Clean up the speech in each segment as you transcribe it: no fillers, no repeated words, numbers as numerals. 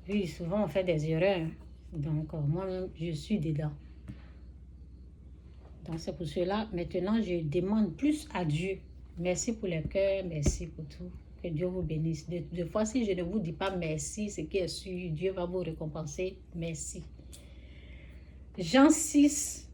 Oui, souvent on fait des erreurs. Donc, moi-même, je suis dedans. Donc, c'est pour cela, maintenant, je demande plus à Dieu. Merci pour les cœurs, merci pour tout. Que Dieu vous bénisse. Des fois, si je ne vous dis pas merci, ce qui est sûr, Dieu va vous récompenser. Merci. Jean 6.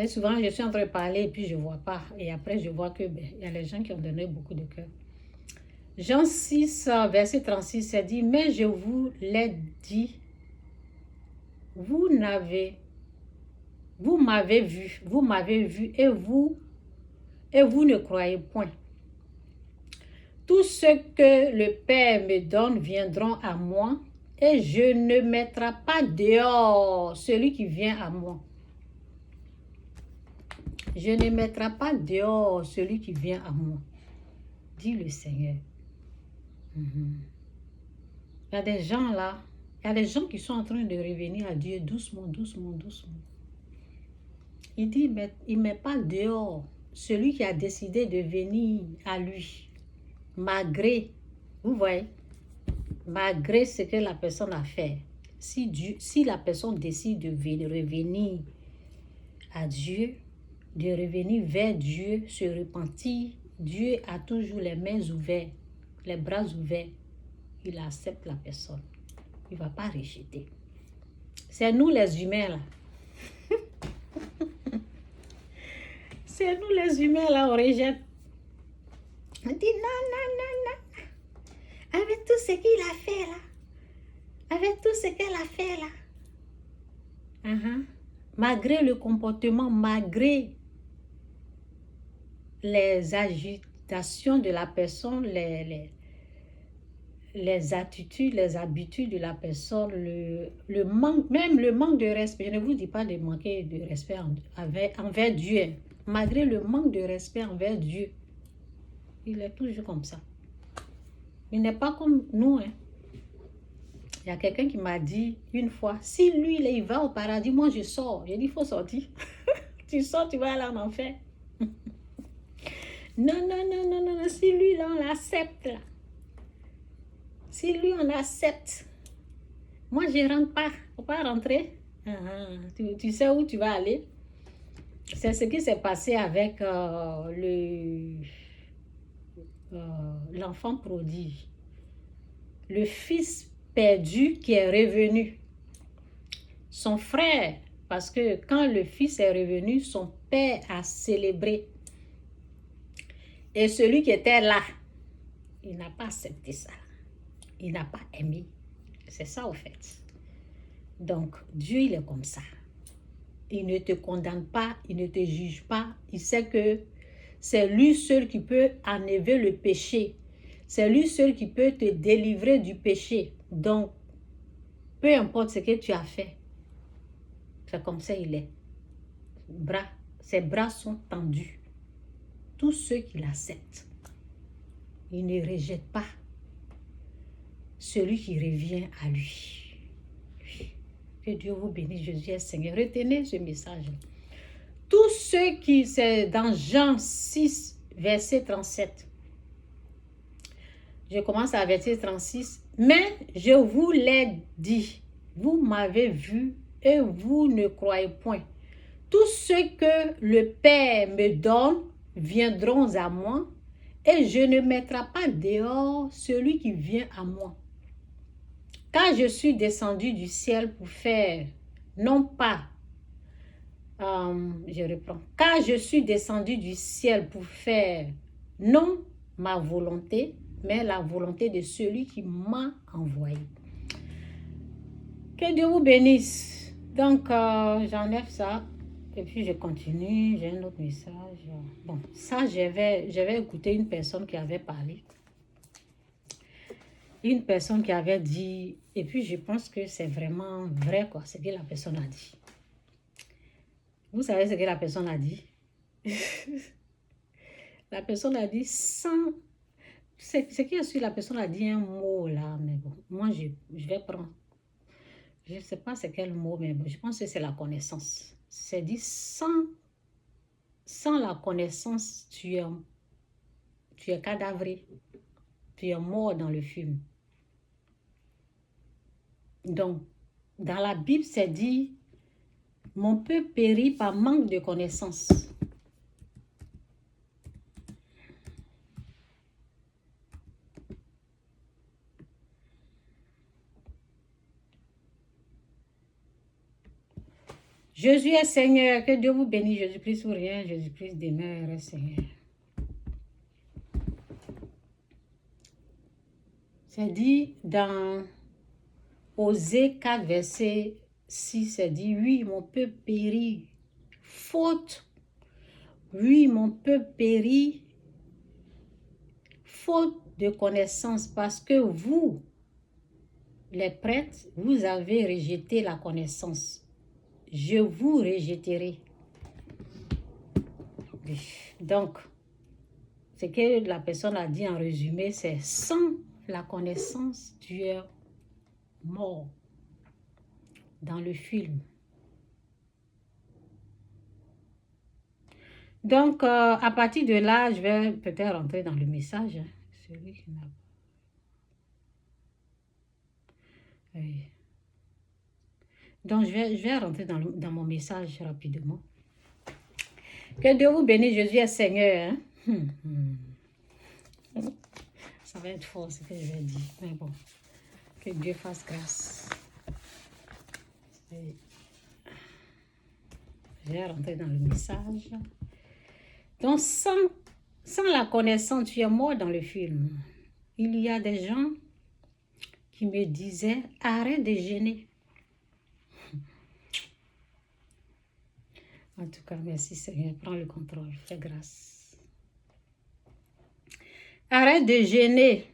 Souvent, je suis en train de parler et puis je ne vois pas. Et après, je vois que il y a les gens qui ont donné beaucoup de cœur. Jean 6, verset 36, c'est dit, mais je vous l'ai dit, vous m'avez vu et vous ne croyez point. Tout ce que le Père me donne viendront à moi et je ne mettrai pas dehors celui qui vient à moi. Je ne mettrai pas dehors celui qui vient à moi, dit le Seigneur. Il y a des gens là, il y a des gens qui sont en train de revenir à Dieu doucement, doucement, doucement. Il dit, mais il ne met pas dehors celui qui a décidé de venir à lui, malgré, vous voyez, malgré ce que la personne a fait. Si la personne décide de revenir à Dieu, de revenir vers Dieu, se repentir, Dieu a toujours les mains ouvertes, les bras ouverts. Il accepte la personne. Il ne va pas rejeter. C'est nous les humains là. C'est nous les humains là, on rejette. On dit non, non, non, non. Avec tout ce qu'il a fait là. Avec tout ce qu'elle a fait là. Malgré le comportement, malgré les agitations de la personne, les attitudes, les habitudes de la personne, le manque, même le manque de respect. Je ne vous dis pas de manquer de respect envers Dieu. Malgré le manque de respect envers Dieu, il est toujours comme ça. Il n'est pas comme nous. Il y a quelqu'un qui m'a dit une fois, si lui, il va au paradis, moi je sors. J'ai dit, il faut sortir. Tu sors, tu vas aller en enfer. Non, non, non, non, non, si lui, là, on l'accepte, là. Si lui, on l'accepte, moi, je ne rentre pas. Il ne faut pas rentrer. Tu sais où tu vas aller. C'est ce qui s'est passé avec l'enfant prodige. Le fils perdu qui est revenu. Son frère, parce que quand le fils est revenu, son père a célébré. Et celui qui était là, il n'a pas accepté ça. Il n'a pas aimé. C'est ça, au fait. Donc, Dieu, il est comme ça. Il ne te condamne pas, il ne te juge pas. Il sait que c'est lui seul qui peut enlever le péché. C'est lui seul qui peut te délivrer du péché. Donc, peu importe ce que tu as fait, c'est comme ça il est. Ses bras sont tendus. Tous ceux qui l'acceptent, il ne rejette pas celui qui revient à lui. Que Dieu vous bénisse, Jésus est Seigneur. Retenez ce message. Tous ceux qui, c'est dans Jean 6, verset 37. Je commence à verset 36. Mais je vous l'ai dit, vous m'avez vu et vous ne croyez point. Tout ce que le Père me donne viendront à moi et je ne mettrai pas dehors celui qui vient à moi. Car je suis descendu du ciel pour faire, non pas, je reprends. Car je suis descendu du ciel pour faire, non ma volonté, mais la volonté de celui qui m'a envoyé. Que Dieu vous bénisse. Donc, j'enlève ça. Et puis, je continue. J'ai un autre message. Bon, ça, j'avais écouté une personne qui avait parlé. Une personne qui avait dit, et puis je pense que c'est vraiment vrai, quoi, ce que la personne a dit. Vous savez ce que la personne a dit? La personne a dit sans... Ce qui est sûr, la personne a dit un mot là, mais bon, moi je vais prendre. Je ne sais pas c'est quel mot, mais bon, je pense que c'est la connaissance. C'est dit sans la connaissance, tu es cadavré. Tu es mort dans le film. Donc, dans la Bible, c'est dit, mon peuple périt par manque de connaissances. Jésus est Seigneur, que Dieu vous bénisse. Jésus-Christ ou rien, Jésus-Christ demeure Seigneur. C'est dit dans Osée 4, verset 6, c'est dit, oui, mon peuple périt, faute. Oui, mon peuple périt, faute de connaissance, parce que vous, les prêtres, vous avez rejeté la connaissance. Je vous rejetterai. Donc, ce que la personne a dit en résumé, c'est sans la connaissance, tu es mort dans le film. Donc, à partir de là, je vais peut-être rentrer dans le message. Hein. Celui qui n'a pas. Oui. Donc, je vais rentrer dans mon message rapidement. Que Dieu vous bénisse, Jésus est Seigneur. Hein? Ça va être fort ce que je vais dire. Mais bon, que Dieu fasse grâce. Et je vais rentrer dans le message. Donc, sans la connaissance, tu es mort dans le film. Il y a des gens qui me disaient, arrête de gêner. En tout cas, merci Seigneur, prends le contrôle, fais grâce. Arrête de gêner.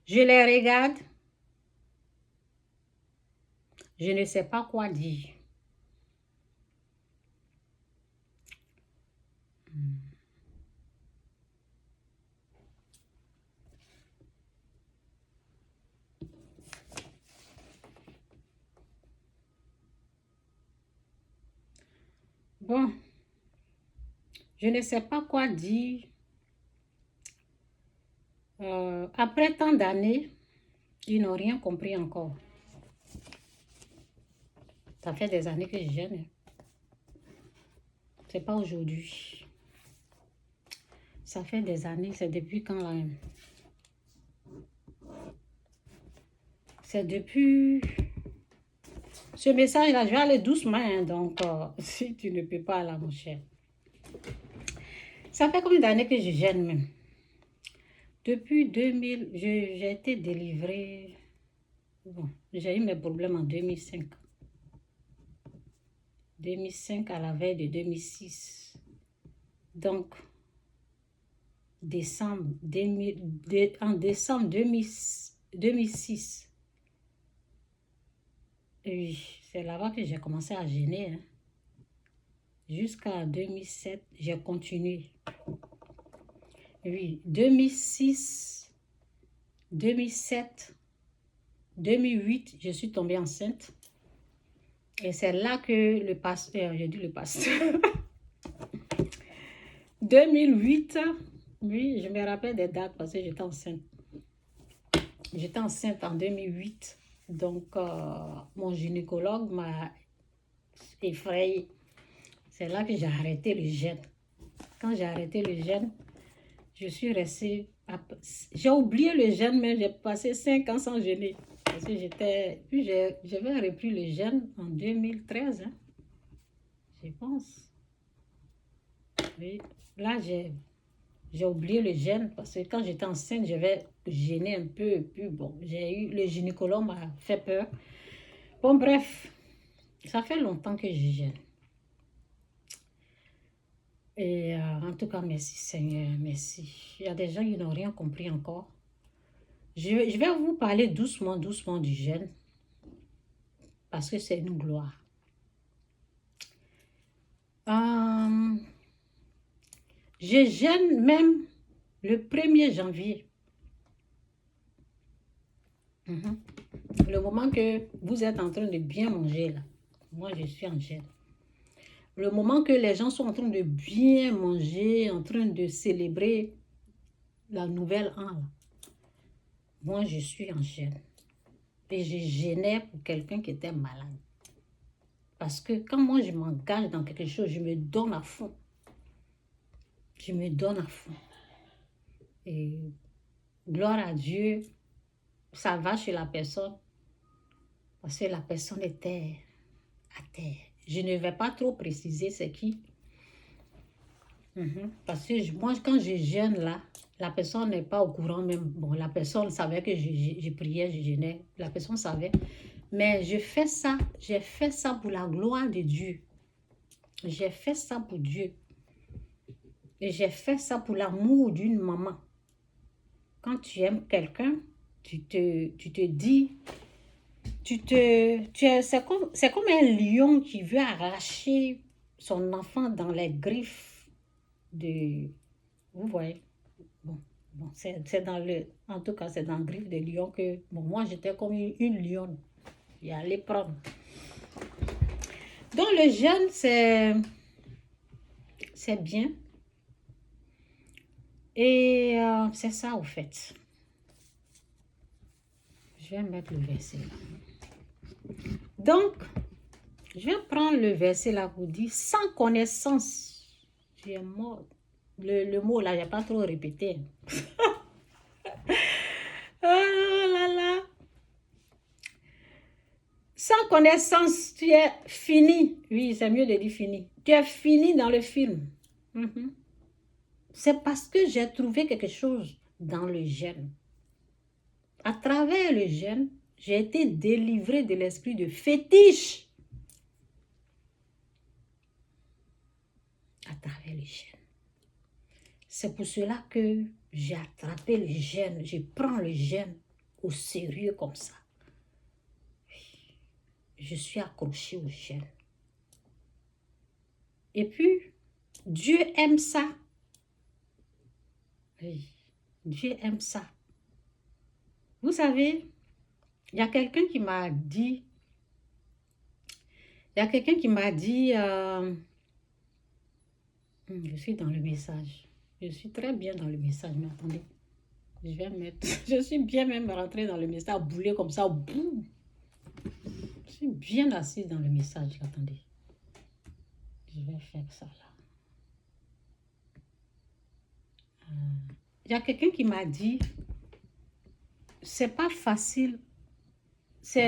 Je les regarde. Je ne sais pas quoi dire. Bon, je ne sais pas quoi dire. Après tant d'années, ils n'ont rien compris encore. Ça fait des années que je gêne. C'est pas aujourd'hui. Ça fait des années, c'est depuis quand là? C'est depuis... Ce message-là, je vais aller doucement, hein, donc si tu ne peux pas là, mon cher. Ça fait combien d'années que je gêne même? Depuis 2000, j'ai été délivrée. Bon, j'ai eu mes problèmes en 2005. 2005 à la veille de 2006. Donc, en décembre 2006. Oui, c'est là-bas que j'ai commencé à gêner. Hein. Jusqu'à 2007, j'ai continué. Oui, 2006, 2007, 2008, je suis tombée enceinte. Et c'est là que le pasteur, j'ai dit le pasteur, 2008, oui, je me rappelle des dates parce que j'étais enceinte. J'étais enceinte en 2008. Donc, mon gynécologue m'a effrayée. C'est là que j'ai arrêté le jeûne. Quand j'ai arrêté le jeûne, je suis restée... J'ai oublié le jeûne, mais j'ai passé 5 ans sans jeûner. Parce que j'avais repris le jeûne en 2013, hein, je pense. Oui. Là, j'ai oublié le jeûne parce que quand j'étais enceinte, je vais gêner un peu. Et puis bon, le gynécologue m'a fait peur. Bon, bref, ça fait longtemps que je gêne. Et en tout cas, merci Seigneur, merci. Il y a des gens qui n'ont rien compris encore. Je vais vous parler doucement du jeûne. Parce que c'est une gloire. Je jeûne même le 1er janvier. Le moment que vous êtes en train de bien manger, là. Moi, je suis en jeûne. Le moment que les gens sont en train de bien manger, en train de célébrer la nouvelle an, là. moi, je suis en jeûne. Et je jeûnais pour quelqu'un qui était malade. Parce que quand moi, je m'engage dans quelque chose, je me donne à fond. Je me donne à fond. Et gloire à Dieu, ça va chez la personne. Parce que la personne était à terre. Je ne vais pas trop préciser c'est qui. Parce que moi, quand je jeûne là, la personne n'est pas au courant même. Bon, la personne savait que je priais, je jeûnais. La personne savait. Mais j'ai fait ça pour la gloire de Dieu. J'ai fait ça pour Dieu. Et j'ai fait ça pour l'amour d'une maman. Quand tu aimes quelqu'un, tu te dis, c'est comme un lion qui veut arracher son enfant dans les griffes de, vous voyez, bon c'est dans le, en tout cas c'est dans le griffe de lion que, bon moi j'étais comme une lionne, et allait prendre. Donc le jeûne c'est bien, et c'est ça au fait. Je vais mettre le verset là. Donc, je vais prendre le verset là pour dire, sans connaissance, tu es mort. Le mot là, je n'ai pas trop répété. Oh là là. Sans connaissance, tu es fini. Oui, c'est mieux de dire fini. Tu es fini dans le film. C'est parce que j'ai trouvé quelque chose dans le jeûne. À travers le jeûne, j'ai été délivrée de l'esprit de fétiche. À travers le jeûne. C'est pour cela que j'ai attrapé le jeûne. Je prends le jeûne au sérieux comme ça. Je suis accrochée au jeûne. Et puis, Dieu aime ça. Oui, Dieu aime ça. Vous savez, il y a quelqu'un qui m'a dit, je suis dans le message. Je suis très bien dans le message, mais attendez. Je vais mettre, je suis bien même rentrée dans le message, bouler comme ça, boum. Je suis bien assise dans le message, attendez. Je vais faire ça là. Il y a quelqu'un qui m'a dit, c'est pas facile, c'est